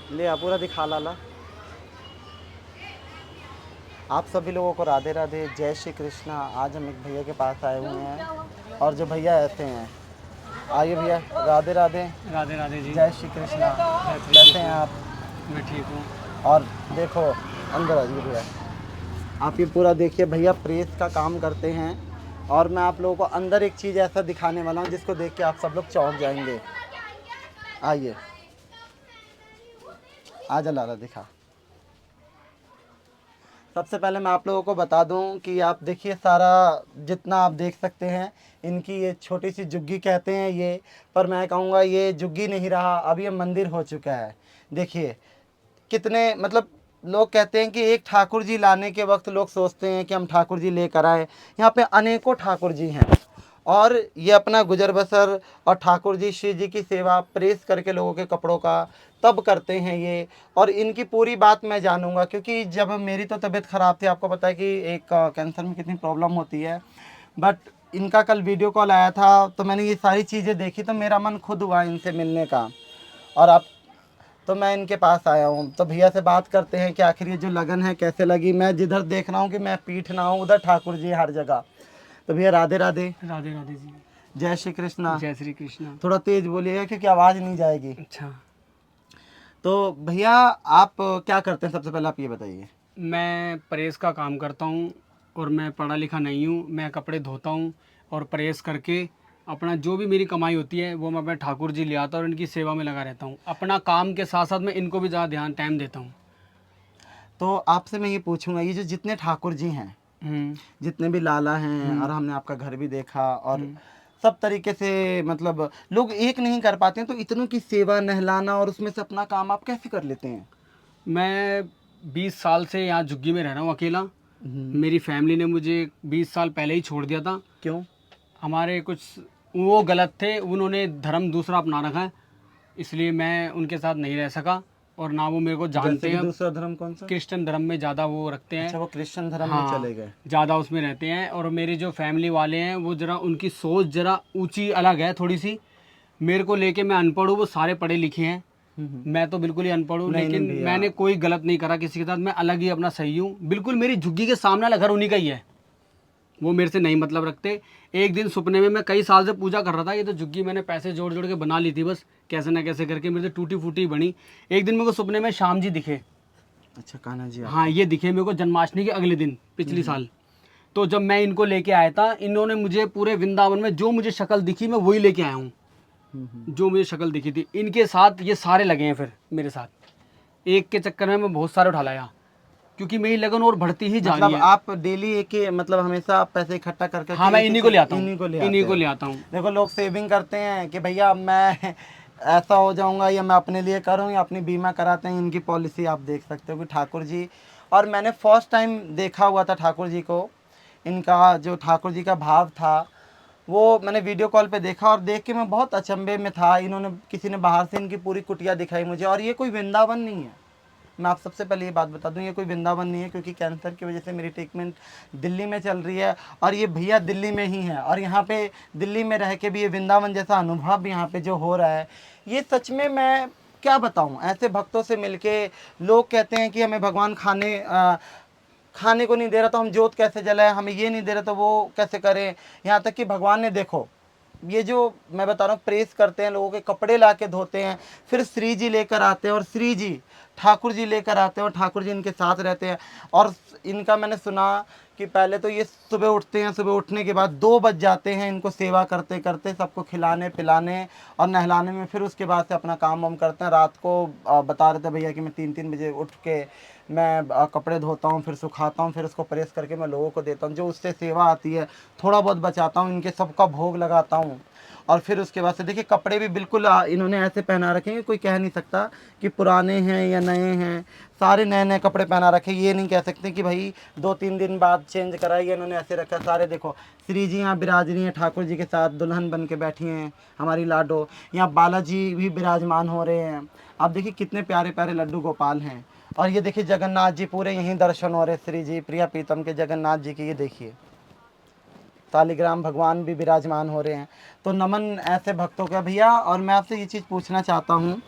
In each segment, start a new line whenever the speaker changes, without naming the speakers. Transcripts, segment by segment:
ले आ पूरा दिखा लाला। आप सभी लोगों को राधे राधे, जय श्री कृष्णा। आज हम एक भैया के पास आए हुए हैं और जो भैया ऐसे हैं, आइए भैया, राधे राधे,
राधे राधे जी।
जय श्री कृष्णा।
जय श्री
कैसे हैं
कृष्ण।
आप?
मैं ठीक हूँ।
और देखो, अंदर आइए भैया। आप ये पूरा देखिए, भैया प्रेस का काम करते हैं और मैं आप लोगों को अंदर एक चीज़ ऐसा दिखाने वाला हूँ जिसको देख के आप सब लोग चौंक जाएंगे। आइए, आजा लाला दिखा। सबसे पहले मैं आप लोगों को बता दूं कि आप देखिए, सारा जितना आप देख सकते हैं, इनकी ये छोटी सी जुग्गी कहते हैं ये, पर मैं कहूँगा ये जुग्गी नहीं रहा, अब ये मंदिर हो चुका है। देखिए कितने, मतलब लोग कहते हैं कि एक ठाकुर जी लाने के वक्त लोग सोचते हैं कि हम ठाकुर जी लेकर आए। यहाँ पे अनेकों ठाकुर जी हैं और ये अपना गुजर बसर और ठाकुर जी श्री जी की सेवा प्रेस करके लोगों के कपड़ों का तब करते हैं ये। और इनकी पूरी बात मैं जानूंगा, क्योंकि जब मेरी तो तबीयत ख़राब थी, आपको पता है कि एक कैंसर में कितनी प्रॉब्लम होती है, बट इनका कल वीडियो कॉल आया था तो मैंने ये सारी चीज़ें देखी तो मेरा मन खुद हुआ इनसे मिलने का। और आप, तो मैं इनके पास आया हूँ, तो भैया से बात करते हैं कि आखिर ये जो लगन है कैसे लगी। मैं जिधर देख रहा हूँ कि मैं पीठ ना हूँ, उधर ठाकुर जी हर जगह। तो भैया राधे राधे,
राधे राधे जी।
जय श्री कृष्णा।
जय श्री कृष्ण।
थोड़ा तेज बोलिएगा क्योंकि आवाज़ नहीं जाएगी।
अच्छा।
तो भैया आप क्या करते हैं, सबसे पहले आप ये बताइए।
मैं प्रेस का काम करता हूँ और मैं पढ़ा लिखा नहीं हूँ। मैं कपड़े धोता हूँ और प्रेस करके अपना जो भी मेरी कमाई होती है वो मैं अपने ठाकुर जी ले आता हूँ और इनकी सेवा में लगा रहता हूँ। अपना काम के साथ साथ मैं इनको भी ज़्यादा ध्यान टाइम देता हूँ।
तो आपसे मैं ये पूछूंगा, ये जो जितने ठाकुर जी हैं,
हम्म।
जितने भी लाला हैं, और हमने आपका घर भी देखा, और सब तरीके से मतलब लोग एक नहीं कर पाते हैं, तो इतनों की सेवा नहलाना और उसमें से अपना काम आप कैसे कर लेते हैं?
मैं 20 साल से यहाँ झुग्गी में रह रहा हूँ अकेला। मेरी फैमिली ने मुझे 20 साल पहले ही छोड़ दिया था।
क्यों?
हमारे कुछ वो गलत थे, उन्होंने धर्म दूसरा अपना रखा है, इसलिए मैं उनके साथ नहीं रह सका और ना वो मेरे को
जैसे
जानते
कि
हैं।
दूसरा धर्म कौन सा?
क्रिश्चियन धर्म में ज़्यादा वो रखते हैं।
अच्छा, वो क्रिश्चियन धर्म में
हाँ,
चले गए।
ज़्यादा उसमें रहते हैं। और मेरी जो फैमिली वाले हैं वो ज़रा उनकी सोच ज़रा ऊंची अलग है थोड़ी सी। मेरे को लेके मैं अनपढ़ हूँ, वो सारे पढ़े लिखे हैं। मैं तो बिल्कुल ही अनपढ़ हूँ,
नहीं
लेकिन
नहीं भैया,
मैंने कोई गलत नहीं करा किसी के साथ। मैं अलग ही अपना सही हूँ बिल्कुल। मेरी झुग्गी के सामने वाला घर उन्हीं का ही है, वो मेरे से नहीं मतलब रखते। एक दिन सपने में, मैं कई साल से पूजा कर रहा था, ये तो झुग्गी मैंने पैसे जोड़ जोड़ के बना ली थी, बस कैसे ना कैसे करके मेरे से टूटी फूटी बनी। एक दिन मेरे को सपने में श्याम जी दिखे।
अच्छा कान्हा जी
हाँ,
आपको।
ये दिखे मेरे को जन्माष्टमी के अगले दिन पिछली साल। तो जब मैं इनको लेके आया था, इन्होंने मुझे पूरे वृंदावन में जो मुझे शक्ल दिखी मैं वही लेके आया हूँ। जो मुझे शक्ल दिखी थी इनके साथ ये सारे लगे हैं फिर मेरे साथ। एक के चक्कर में मैं बहुत सारे उठा लाया, क्योंकि मेरी लगन और बढ़ती ही जा रही
मतलब
है।
आप डेली एक ही, मतलब हमेशा आप पैसे इकट्ठा कर करके
हाँ, मैं
एक
इन्हीं
एक
को ले आता हूँ।
इन्हीं को ले
इन्हीं
आते
को
हैं।
ले आता हूँ।
देखो लोग सेविंग करते हैं कि भैया मैं ऐसा हो जाऊंगा या मैं अपने लिए करूं, या अपनी बीमा कराते हैं। इनकी पॉलिसी आप देख सकते हो कि ठाकुर जी, और मैंने फर्स्ट टाइम देखा हुआ था ठाकुर जी को। इनका जो ठाकुर जी का भाव था वो मैंने वीडियो कॉल पे देखा, और देख के मैं बहुत अचंभे में था। इन्होंने, किसी ने बाहर से इनकी पूरी कुटिया दिखाई मुझे, और ये कोई वृंदावन नहीं है। मैं आप सबसे पहले ये बात बता दूं, ये कोई वृंदावन नहीं है, क्योंकि कैंसर की वजह से मेरी ट्रीटमेंट दिल्ली में चल रही है, और ये भैया दिल्ली में ही है। और यहाँ पे दिल्ली में रह के भी ये वृंदावन जैसा अनुभव यहाँ पे जो हो रहा है, ये सच में मैं क्या बताऊँ। ऐसे भक्तों से मिलके, लोग कहते हैं कि हमें भगवान खाने को नहीं दे रहा तो हम जोत कैसे जलाएं, हमें ये नहीं दे रहा तो वो कैसे करें। यहाँ तक कि भगवान ने, देखो ये जो मैं बता रहा हूँ, प्रेस करते हैं, लोगों के कपड़े ला के धोते हैं, फिर श्री जी लेकर आते हैं, और श्री जी ठाकुर जी लेकर आते हैं, और ठाकुर जी इनके साथ रहते हैं। और इनका मैंने सुना कि पहले तो ये सुबह उठते हैं, सुबह उठने के बाद 2 बज जाते हैं इनको सेवा करते करते, सबको खिलाने पिलाने और नहलाने में। फिर उसके बाद से अपना काम वाम करते हैं। रात को बता रहे थे भैया कि मैं 3-3 बजे उठ के मैं कपड़े धोता हूँ, फिर सुखाता हूँ, फिर उसको प्रेस करके मैं लोगों को देता हूँ। जो उससे सेवा आती है थोड़ा बहुत बचाता हूँ, इनके सबका भोग लगाता हूँ। और फिर उसके बाद से देखिए कपड़े भी बिल्कुल इन्होंने ऐसे पहना रखे हैं, कोई कह नहीं सकता कि पुराने हैं या नए हैं। सारे नए नए कपड़े पहना रखे, ये नहीं कह सकते कि भाई 2-3 दिन बाद चेंज कराइए। इन्होंने ऐसे रखा सारे। देखो श्री जी यहाँ विराज रही हैं, ठाकुर जी के साथ दुल्हन बन के बैठी हैं हमारी लाडो। यहाँ बालाजी भी विराजमान हो रहे हैं। आप देखिए कितने प्यारे प्यारे लड्डू गोपाल हैं। और ये देखिए जगन्नाथ जी पूरे यहीं दर्शन हो रहे, श्री जी प्रिया प्रीतम के जगन्नाथ जी की। ये देखिए शालिग्राम भगवान भी विराजमान हो रहे हैं। तो नमन ऐसे भक्तों का भैया। और मैं आपसे ये चीज़ पूछना चाहता हूँ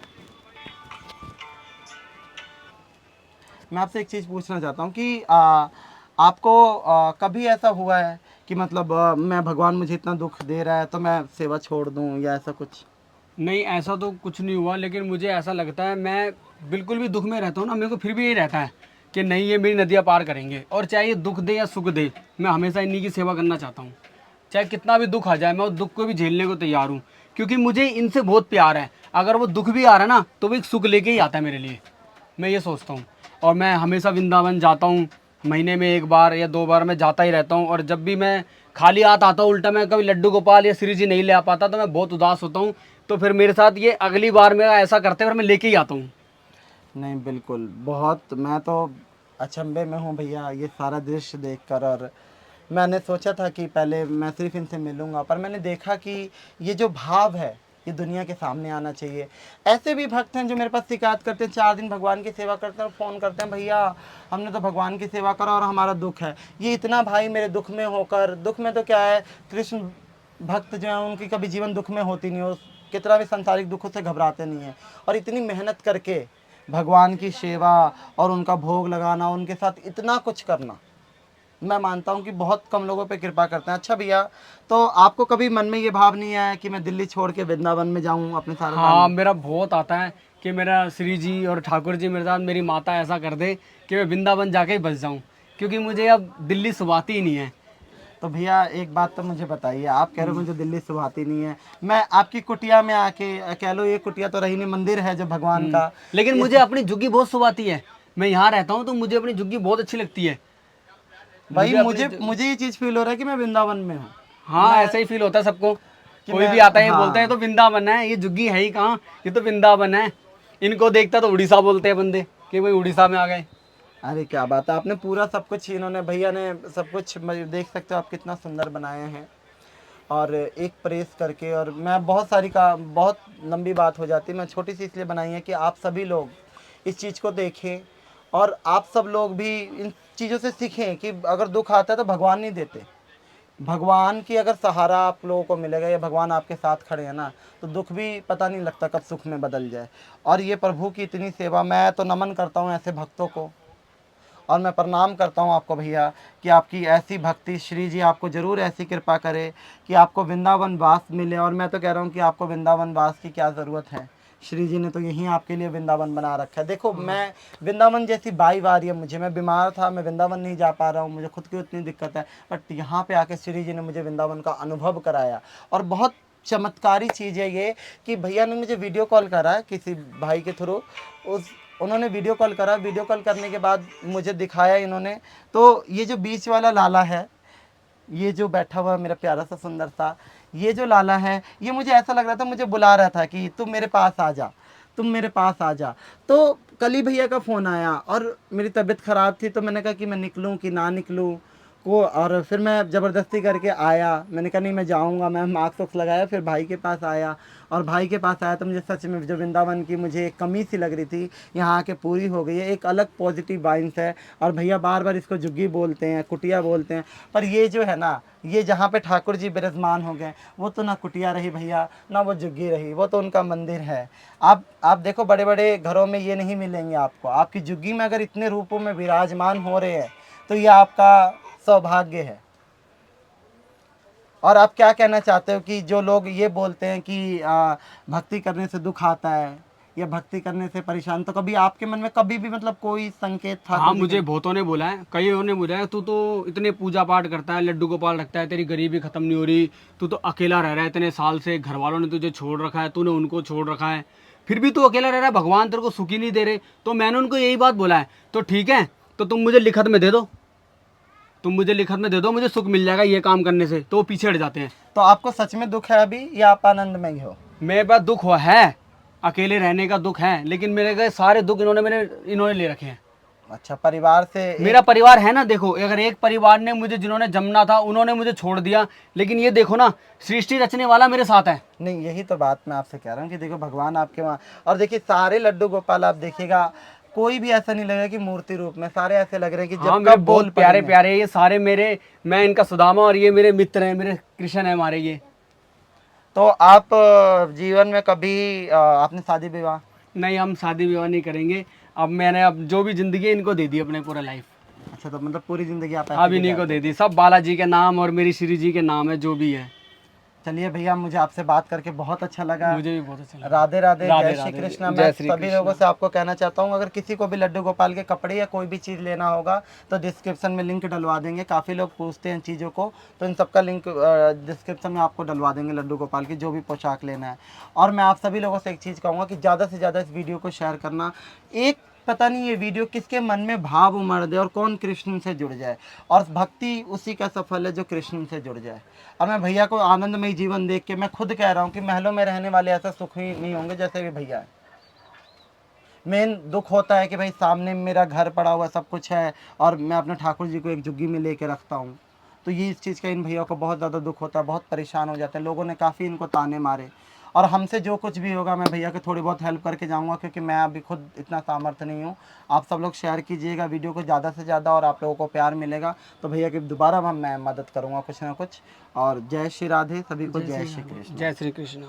मैं आपसे एक चीज़ पूछना चाहता हूँ कि आपको कभी ऐसा हुआ है कि मतलब मैं भगवान मुझे इतना दुख दे रहा है तो मैं सेवा छोड़ दूँ या ऐसा कुछ?
नहीं, ऐसा तो कुछ नहीं हुआ, लेकिन मुझे ऐसा लगता है, मैं बिल्कुल भी दुख में रहता हूँ ना, मेरे को फिर भी यही रहता है कि नहीं, ये मेरी नदियाँ पार करेंगे, और चाहे ये दुख दे या सुख दे, मैं हमेशा इन्हीं की सेवा करना चाहता हूँ। चाहे कितना भी दुख आ जाए, मैं उस दुख को भी झेलने को तैयार हूँ, क्योंकि मुझे इनसे बहुत प्यार है। अगर वो दुख भी आ रहा है ना, तो वो एक सुख लेके ही आता है मेरे लिए, मैं ये सोचता हूँ। और मैं हमेशा वृंदावन जाता हूँ, महीने में 1 बार या 2 बार मैं जाता ही रहता हूँ। और जब भी मैं खाली हाथ आता हूँ, उल्टा मैं कभी लड्डू गोपाल या श्री जी नहीं ले आ पाता, तो मैं बहुत उदास होता हूँ। तो फिर मेरे साथ ये अगली बार मेरा ऐसा करते हैं, फिर मैं लेके ही आता हूँ।
नहीं बिल्कुल, बहुत मैं तो अचंभे में हूँ भैया ये सारा दृश्य देखकर। और मैंने सोचा था कि पहले मैं सिर्फ इनसे मिलूंगा, पर मैंने देखा कि ये जो भाव है ये दुनिया के सामने आना चाहिए। ऐसे भी भक्त हैं जो मेरे पास शिकायत करते हैं, 4 दिन भगवान की सेवा करते हैं और फ़ोन करते हैं, भैया हमने तो भगवान की सेवा करा और हमारा दुख है। ये इतना भाई मेरे दुख में होकर, दुख में तो क्या है, कृष्ण भक्त जो है उनकी कभी जीवन दुख में होती नहीं हो, कितना भी संसारिक दुखों से घबराते नहीं हैं। और इतनी मेहनत करके भगवान की सेवा और उनका भोग लगाना, उनके साथ इतना कुछ करना, मैं मानता हूँ कि बहुत कम लोगों पे कृपा करते हैं। अच्छा भैया, तो आपको कभी मन में ये भाव नहीं आया कि मैं दिल्ली छोड़ के वृंदावन में जाऊँ अपने सारा
हाँ, मेरा बहुत आता है कि मेरा श्री जी और ठाकुर जी मेरे साथ, मेरी माता ऐसा कर दे कि मैं वृंदावन जाके ही बस जाऊँ, क्योंकि मुझे अब दिल्ली सुभाती ही नहीं है।
तो भैया एक बात तो मुझे बताइए, आप कह रहे हो मुझे दिल्ली सुभाती नहीं है, मैं आपकी कुटिया में आके, कह लो ये कुटिया तो रही नहीं, मंदिर है जो भगवान का।
लेकिन मुझे अपनी झुग्गी बहुत सुभाती है। मैं यहाँ रहता हूँ तो मुझे अपनी झुग्गी बहुत अच्छी लगती है।
भाई
मुझे अपनी
मुझे ये चीज़ फील हो रहा है कि मैं वृंदावन में हूँ।
हाँ, ऐसा ही फील होता है सबको। कोई
मैं,
भी आता है ये बोलता है ये
हाँ,
तो वृंदावन है, ये झुग्गी है ही कहाँ, ये तो वृंदावन है। इनको देखता तो उड़ीसा बोलते हैं बंदे कि भाई उड़ीसा में आ गए।
अरे क्या बात है, आपने पूरा सब कुछ, इन्होंने भैया ने सब कुछ, देख सकते हो आप कितना सुंदर बनाए हैं। और एक प्रेस करके, और मैं बहुत सारी का, बहुत लंबी बात हो जाती है, मैं छोटी सी इसलिए बनाई है कि आप सभी लोग इस चीज़ को देखें और आप सब लोग भी इन चीज़ों से सीखें कि अगर दुख आता है तो भगवान नहीं देते। भगवान की अगर सहारा आप लोगों को मिलेगा या भगवान आपके साथ खड़े हैं ना, तो दुख भी पता नहीं लगता कब सुख में बदल जाए। और ये प्रभु की इतनी सेवा, मैं तो नमन करता हूँ ऐसे भक्तों को, और मैं प्रणाम करता हूँ आपको भैया कि आपकी ऐसी भक्ति, श्री जी आपको ज़रूर ऐसी कृपा करे कि आपको वृंदावन वास मिले। और मैं तो कह रहा हूँ कि आपको वृंदावन वास की क्या ज़रूरत है, श्री जी ने तो यहीं आपके लिए वृंदावन बना रखा है। देखो मैं वृंदावन जैसी बाई आ रही है मुझे, मैं बीमार था, मैं वृंदावन नहीं जा पा रहा हूँ, मुझे खुद की उतनी दिक्कत है, बट यहाँ पे आके श्री जी ने मुझे वृंदावन का अनुभव कराया। और बहुत चमत्कारी चीज़ है ये कि भैया ने मुझे वीडियो कॉल करा किसी भाई के थ्रू, उन्होंने वीडियो कॉल करा, वीडियो कॉल करने के बाद मुझे दिखाया इन्होंने, तो ये जो बीच वाला लाला है, ये जो बैठा हुआ मेरा प्यारा सा सुंदर सा, ये जो लाला है, ये मुझे ऐसा लग रहा था, मुझे बुला रहा था कि तुम मेरे पास आ जा, तुम मेरे पास आ जा। तो कल ही भैया का फ़ोन आया और मेरी तबीयत ख़राब थी, तो मैंने कहा कि मैं निकलूं कि ना निकलूं को, और फिर मैं ज़बरदस्ती करके आया। मैंने कहा नहीं मैं जाऊंगा, मैं मास्क वास्क लगाया, फिर भाई के पास आया। और भाई के पास आया तो मुझे सच में जो वृंदावन की मुझे एक कमी सी लग रही थी, यहाँ आके पूरी हो गई है। एक अलग पॉजिटिव वाइब्स है। और भैया बार बार इसको झुग्गी बोलते हैं, कुटिया बोलते हैं, पर ये जो है ना, ये जहाँ पे ठाकुर जी विराजमान हो गए, वो तो ना कुटिया रही भैया, ना वो झुग्गी रही, वो तो उनका मंदिर है। आप देखो बड़े बड़े घरों में ये नहीं मिलेंगे आपको। आपकी झुग्गी में अगर इतने रूपों में विराजमान हो रहे हैं तो ये आपका सौभाग्य है। और आप क्या कहना चाहते हो कि जो लोग ये बोलते हैं कि भक्ति करने से दुख आता है या भक्ति करने से परेशान, तो कभी आपके मन में कभी भी मतलब कोई संकेत था?
हाँ, मुझे बहुतों ने बोला है, कईयों ने बोला है तू तो इतने पूजा पाठ करता है, लड्डू गोपाल रखता है, तेरी गरीबी खत्म नहीं हो रही, तू तो अकेला रह रहा है इतने साल से, घर वालों ने तुझे छोड़ रखा है, तूने उनको छोड़ रखा है, फिर भी तू अकेला रह रहा है, भगवान तेरे को सुख ही नहीं दे रहे। तो मैंने उनको यही बात बोला है, तो ठीक है, तो तुम मुझे लिखत में दे दो, तुम मुझे लिखत में दे दो, मुझे सुख मिल जाएगा ये काम करने से। तो वो पीछे हट जाते हैं।
तो आपको सच में दुख है अभी या आप आनंद में ही हो?
मेरे पास दुख हुआ है, अकेले रहने का दुख है, लेकिन मेरे गए सारे दुख इन्होंने ले रखे हैं।
अच्छा, परिवार से
मेरा परिवार है ना, देखो अगर एक परिवार ने मुझे, जिन्होंने जमना था उन्होंने मुझे छोड़ दिया, लेकिन ये देखो ना, सृष्टि रचने वाला मेरे साथ है।
नहीं, यही तो बात मैं आपसे कह रहा हूँ कि देखो भगवान आपके वहाँ, और देखिए सारे लड्डू गोपाल आप देखिएगा, कोई भी ऐसा नहीं लगेगा कि मूर्ति रूप में, सारे ऐसे लग रहे हैं कि जब
हाँ, मेरे
कब
बहुत
बोल
प्यारे
पड़ेंगे।
प्यारे ये सारे मेरे, मैं इनका सुदामा और ये मेरे मित्र हैं, मेरे कृष्ण है हमारे ये।
तो आप जीवन में कभी आपने शादी विवाह?
नहीं, हम शादी विवाह नहीं करेंगे। अब मैंने अब जो भी जिंदगी है इनको दे दी अपने पूरा लाइफ।
अच्छा, तो मतलब पूरी जिंदगी आप ऐसे
अब इन्हीं
गुजार
को दे दी, सब बालाजी के नाम और मेरी श्री जी के नाम है, जो भी है।
चलिए भैया, मुझे आपसे बात करके बहुत अच्छा लगा।
मुझे भी बहुत अच्छा लगा।
राधे राधे,
राधे
जय श्री
राधे,
कृष्णा।
जय
मैं
श्री
सभी
कृष्णा।
लोगों से आपको कहना चाहता हूँ, अगर किसी को भी लड्डू गोपाल के कपड़े या कोई भी चीज़ लेना होगा तो डिस्क्रिप्शन में लिंक डलवा देंगे। काफ़ी लोग पूछते हैं इन चीज़ों को, तो इन सबका लिंक डिस्क्रिप्शन में आपको डलवा देंगे, लड्डू गोपाल की जो भी पोशाक लेना है। और मैं आप सभी लोगों से एक चीज़ कहूँगा कि ज़्यादा से ज़्यादा इस वीडियो को शेयर करना। एक पता नहीं ये वीडियो किसके मन में भाव उमड़ दे और कौन कृष्ण से जुड़ जाए, और भक्ति उसी का सफल है जो कृष्ण से जुड़ जाए। और मैं भैया को आनंदमय जीवन देख के मैं खुद कह रहा हूँ कि महलों में रहने वाले ऐसा सुखी नहीं होंगे जैसे भी भैया है। मेन दुख होता है कि भाई सामने मेरा घर पड़ा हुआ सब कुछ है और मैं अपने ठाकुर जी को एक झुग्गी में लेके रखता हूँ, तो ये इस चीज़ का इन भैया को बहुत ज़्यादा दुख होता है, बहुत परेशान हो जाते हैं। लोगों ने काफ़ी इनको ताने मारे, और हमसे जो कुछ भी होगा मैं भैया की थोड़ी बहुत हेल्प करके जाऊंगा, क्योंकि मैं अभी खुद इतना सामर्थ्य नहीं हूँ। आप सब लोग शेयर कीजिएगा वीडियो को ज़्यादा से ज़्यादा, और आप लोगों को प्यार मिलेगा तो भैया की दोबारा मैं मदद करूँगा कुछ ना कुछ। और जय श्री राधे, सभी को जय श्री कृष्ण।
जय श्री कृष्ण।